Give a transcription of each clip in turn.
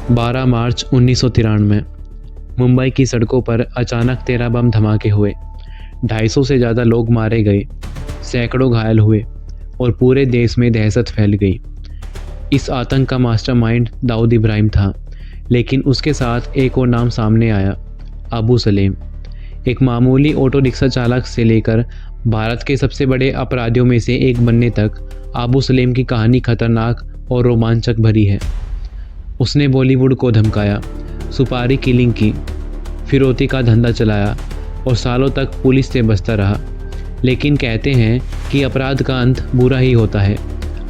12 मार्च 1993 मुंबई की सड़कों पर अचानक 13 बम धमाके हुए। 250 से ज़्यादा लोग मारे गए, सैकड़ों घायल हुए और पूरे देश में दहशत फैल गई। इस आतंक का मास्टरमाइंड दाऊद इब्राहिम था, लेकिन उसके साथ एक और नाम सामने आया, अबू सलेम। एक मामूली ऑटो रिक्शा चालक से लेकर भारत के सबसे बड़े अपराधियों में से एक बनने तक अबू सलेम की कहानी खतरनाक और रोमांचक भरी है। उसने बॉलीवुड को धमकाया, सुपारी किलिंग की, फिरौती का धंधा चलाया और सालों तक पुलिस से बचता रहा। लेकिन कहते हैं कि अपराध का अंत बुरा ही होता है।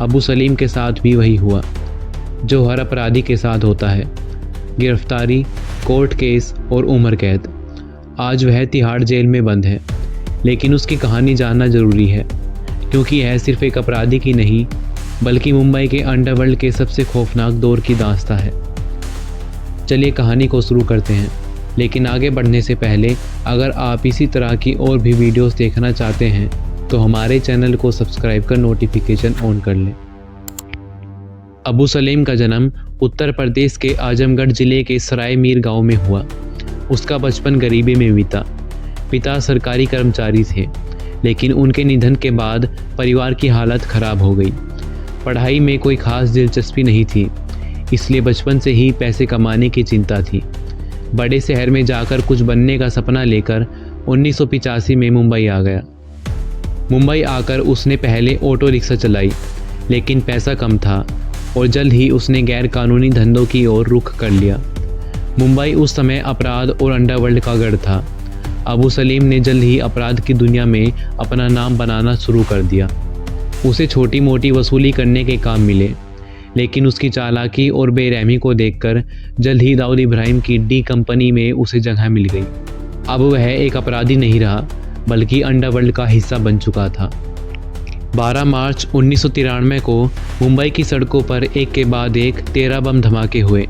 अबू सलीम के साथ भी वही हुआ जो हर अपराधी के साथ होता है, गिरफ्तारी, कोर्ट केस और उम्र कैद। आज वह तिहाड़ जेल में बंद है, लेकिन उसकी कहानी जानना ज़रूरी है, क्योंकि यह सिर्फ एक अपराधी की नहीं बल्कि मुंबई के अंडरवर्ल्ड के सबसे खौफनाक दौर की दास्तां है। चलिए कहानी को शुरू करते हैं, लेकिन आगे बढ़ने से पहले अगर आप इसी तरह की और भी वीडियोस देखना चाहते हैं तो हमारे चैनल को सब्सक्राइब कर नोटिफिकेशन ऑन कर लें। अबू सलेम का जन्म उत्तर प्रदेश के आजमगढ़ ज़िले के सराय मीर गांव में हुआ। उसका बचपन गरीबी में बीता। पिता सरकारी कर्मचारी थे, लेकिन उनके निधन के बाद परिवार की हालत खराब हो गई। पढ़ाई में कोई खास दिलचस्पी नहीं थी, इसलिए बचपन से ही पैसे कमाने की चिंता थी। बड़े शहर में जाकर कुछ बनने का सपना लेकर 1985 में मुंबई आ गया। मुंबई आकर उसने पहले ऑटो रिक्शा चलाई, लेकिन पैसा कम था और जल्द ही उसने गैर कानूनी धंधों की ओर रुख कर लिया। मुंबई उस समय अपराध और अंडरवर्ल्ड का गढ़ था। अबू सलीम ने जल्द ही अपराध की दुनिया में अपना नाम बनाना शुरू कर दिया। उसे छोटी मोटी वसूली करने के काम मिले, लेकिन उसकी चालाकी और बेरहमी को देखकर जल्द ही दाऊद इब्राहिम की डी कंपनी में उसे जगह मिल गई। अब वह एक अपराधी नहीं रहा, बल्कि अंडरवर्ल्ड का हिस्सा बन चुका था। 12 मार्च 1993 को मुंबई की सड़कों पर एक के बाद एक 13 बम धमाके हुए।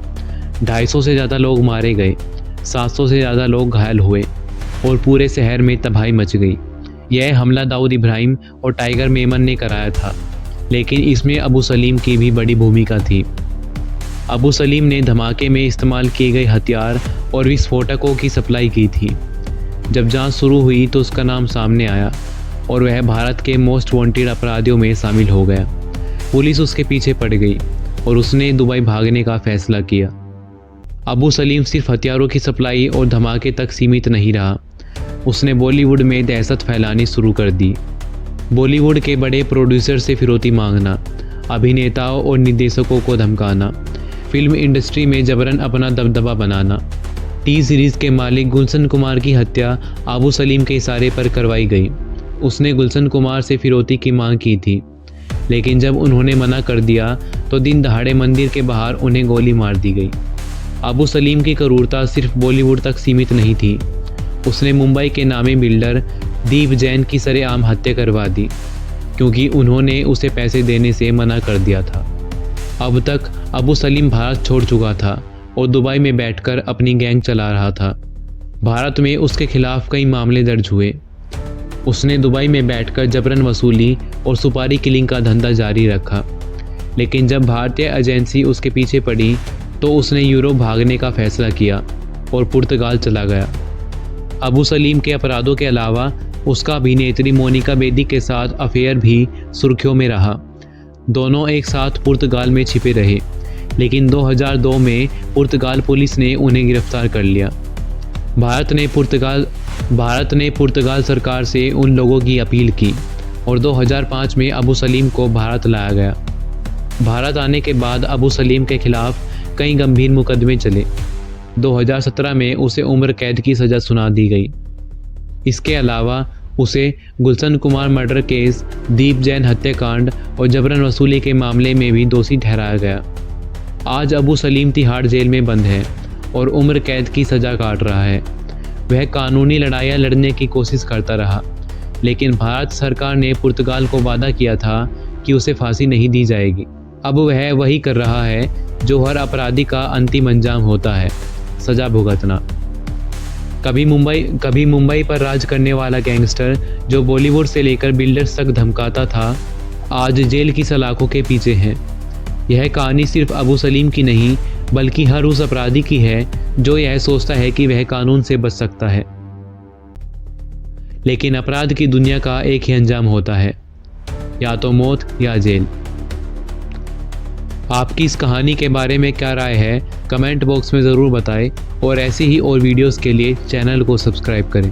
250 से ज़्यादा लोग मारे गए, 700 से ज़्यादा लोग घायल हुए और पूरे शहर में तबाही मच गई। यह हमला दाऊद इब्राहिम और टाइगर मेमन ने कराया था, लेकिन इसमें अबू सलीम की भी बड़ी भूमिका थी। अबू सलीम ने धमाके में इस्तेमाल किए गए हथियार और विस्फोटकों की सप्लाई की थी। जब जांच शुरू हुई तो उसका नाम सामने आया और वह भारत के मोस्ट वांटेड अपराधियों में शामिल हो गया। पुलिस उसके पीछे पड़ गई और उसने दुबई भागने का फैसला किया। अबू सलीम सिर्फ हथियारों की सप्लाई और धमाके तक सीमित नहीं रहा, उसने बॉलीवुड में दहशत फैलानी शुरू कर दी। बॉलीवुड के बड़े प्रोड्यूसर से फिरौती मांगना, अभिनेताओं और निर्देशकों को धमकाना, फिल्म इंडस्ट्री में जबरन अपना दबदबा बनाना। टी सीरीज़ के मालिक गुलशन कुमार की हत्या अबू सलीम के इशारे पर करवाई गई। उसने गुलशन कुमार से फिरौती की मांग की थी, लेकिन जब उन्होंने मना कर दिया तो दिन दहाड़े मंदिर के बाहर उन्हें गोली मार दी गई। अबू सलीम की क्रूरता सिर्फ बॉलीवुड तक सीमित नहीं थी, उसने मुंबई के नामी बिल्डर दीप जैन की सरेआम हत्या करवा दी, क्योंकि उन्होंने उसे पैसे देने से मना कर दिया था। अब तक अबू सलीम भारत छोड़ चुका था और दुबई में बैठकर अपनी गैंग चला रहा था। भारत में उसके खिलाफ कई मामले दर्ज हुए। उसने दुबई में बैठकर जबरन वसूली और सुपारी किलिंग का धंधा जारी रखा, लेकिन जब भारतीय एजेंसी उसके पीछे पड़ी तो उसने यूरोप भागने का फैसला किया और पुर्तगाल चला गया। अबू सलीम के अपराधों के अलावा उसका अभिनेत्री मोनिका बेदी के साथ अफेयर भी सुर्खियों में रहा। दोनों एक साथ पुर्तगाल में छिपे रहे, लेकिन 2002 में पुर्तगाल पुलिस ने उन्हें गिरफ्तार कर लिया। भारत ने पुर्तगाल सरकार से उन लोगों की अपील की और 2005 में अबू सलीम को भारत लाया गया। भारत आने के बाद अबू सलीम के खिलाफ कई गंभीर मुकदमे चले। 2017 में उसे उम्र कैद की सज़ा सुना दी गई। इसके अलावा उसे गुलशन कुमार मर्डर केस, दीप जैन हत्याकांड और जबरन वसूली के मामले में भी दोषी ठहराया गया। आज अबू सलीम तिहाड़ जेल में बंद है और उम्र कैद की सज़ा काट रहा है। वह कानूनी लड़ाइयाँ लड़ने की कोशिश करता रहा, लेकिन भारत सरकार ने पुर्तगाल को वादा किया था कि उसे फांसी नहीं दी जाएगी। अब वह वही कर रहा है जो हर अपराधी का अंतिम अंजाम होता है, सज़ा भुगतना। कभी मुंबई पर राज करने वाला गैंगस्टर जो बॉलीवुड से लेकर बिल्डर्स तक धमकाता था, आज जेल की सलाखों के पीछे है। यह कहानी सिर्फ अबू सलीम की नहीं बल्कि हर उस अपराधी की है जो यह सोचता है कि वह कानून से बच सकता है। लेकिन अपराध की दुनिया का एक ही अंजाम होता है, या तो मौत या जेल। आपकी इस कहानी के बारे में क्या राय है, कमेंट बॉक्स में ज़रूर बताएं और ऐसी ही और वीडियोस के लिए चैनल को सब्सक्राइब करें।